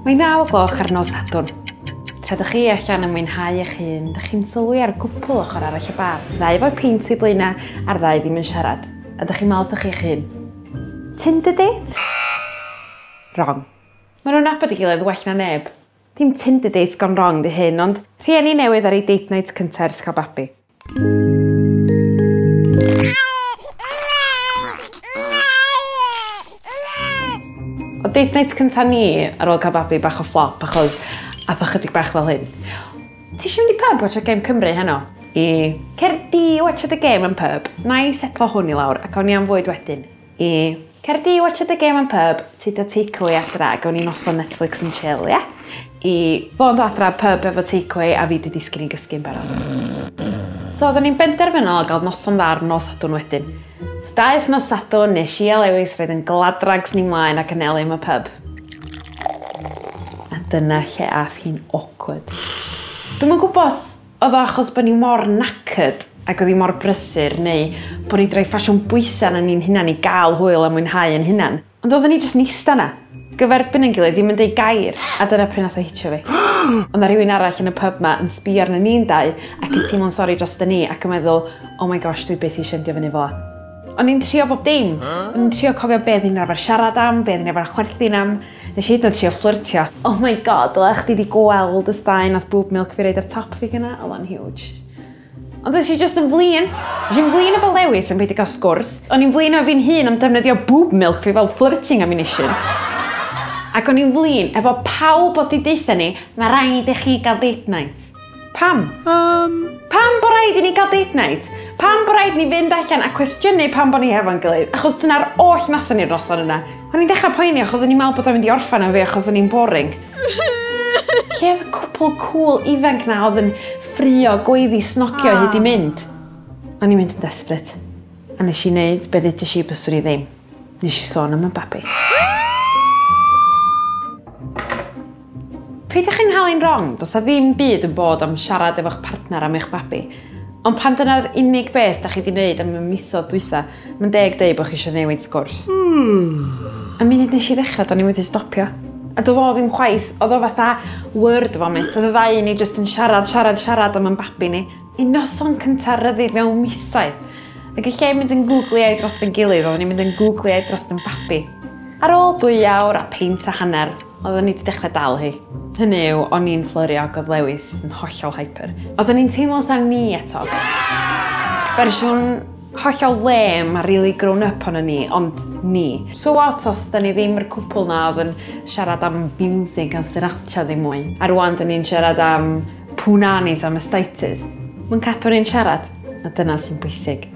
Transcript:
Mae 9:00 ar nos Sadwrn. Tra ydych chi allan yn mwynhau eich hun, ydych chi'n sylwi ar gwpl ochr arall y bar. 2 efo peint i blaenau a'r 2 ddim yn siarad. Ydych chi'n meddwl ydych chi'ch hun? Tinder date? Wrong. Maen nhw'n nabod I gilydd well na neb. Dim Tinder date gone wrong di hyn, ond rhieni newydd ar ei date night cyntaf ers cael babi. O date night cyntaf ni ar ôl cael babi bach o flop achos ath o chydig bach fel hyn. Ti eisiau mynd I pub watch a Game Cymru heno? Cer di watch a Game yn pub, na I setlo hwn I lawr ac awn I am fwyd wedyn. Cer di watch a Game yn pub, ti da takeaway adra ac awn I noson Netflix yn chill, ie? Fo'n dod adra pub efo takeaway a fi di disgyn I gysgu'n barod. So oedden ni'n benderfynol gael noson ddar nos Sadwrn wedyn. So 2 wythnos Sadwrn nes I a Lewis roedd yn gladrags ni mlaen ac yn elu am y pub. A dyna lle ath hi'n awkward. Dwi'm yn gwybod oedd o achos bod ni mor knackered ac oedd hi mor brysur neu bod ni droi ffasiwn bwysan yn ni'n hunan I gael hwyl a mwynhau yn hunan. Ond oedden ni jyst nista na. Gyferbyn yn gilydd ddim yn deud gair a dyna pryn nath o hitio fi. Ond na rhywun arall yn y pub ma yn sbio arna ni'n 2 ac yn teimlo'n sori dros ni ac yn meddwl, oh my gosh, dwi beth I siendio fyny fel. O'n i'n trio bob dim. O'n i'n trio cofio beth i'n arfer siarad am, beth i'n arfer chwerthin am. Nes I hyd yn oed trio fflirtio. Oh my god, dylai chdi di gweld y stein nath boob milk fi reid ar top fi gyna, oedd o'n huge. Ond oes I just yn flin. Nes i'n flin efo Lewis yn beidio gael sgwrs. O'n i'n flin efo fi'n hun am defnyddio boob milk fi fel flirting ammunition. Ac o'n i'n flin efo pawb oedd I deitha ni, mae rhaid I chi gael date night. Pam? Pam bo rhaid I ni gael date night? Pam bo rhaid ni fynd allan a cwestiynu pam bo ni hefo'n gilydd? Achos dyna'r oll nathon ni'r noson yna. O'n i'n dechrau poeni achos o'n i'n meddwl bod o'n mynd I orffan am fi achos o'n i'n boring. Lle oedd cwpl cool ifanc na oedd yn ffrio, gweiddi, snogio hyd I mynd. O'n i'n mynd yn desperate. A nes I wneud be ddedais I byswn I ddim. Nes I sôn am y babi. Pryd ydych chi'n hali'n wrong, does na ddim byd yn bod am siarad efo'ch partner am eich babi. Ond pan dyna'r unig beth da chi wedi gwneud am y misoedd dwytha, mae'n deg deud bod chi eisiau newid sgwrs. A munud nes I ddechrau, do'n I wedi stopio. A doedd o ddim chwaith, oedd o fatha word vomit, oedd y 2 ni jyst yn siarad am yn babi ni. I noson cyntaf ryddid mewn misoedd. Ac i lle mynd yn googliau dros yn gilydd, oedden ni'n mynd yn googliau dros yn babi. Ar ôl 2 awr a peint a hanner, oedden ni wedi dechrau dal hi. Hynny yw, o'n i'n slyrio ac oedd Lewis yn hollol hyper. Oedden ni'n teimlo fatha ni eto. Fersiwn hollol lame a really grown up ono ni, ond ni. So what os da ni ddim yr cwpl na oedd yn siarad am music a sriracha ddim mwy. A rwan da ni'n siarad am punanis a mastitis. Mae'n cadw ni'n siarad, a dyna sy'n bwysig.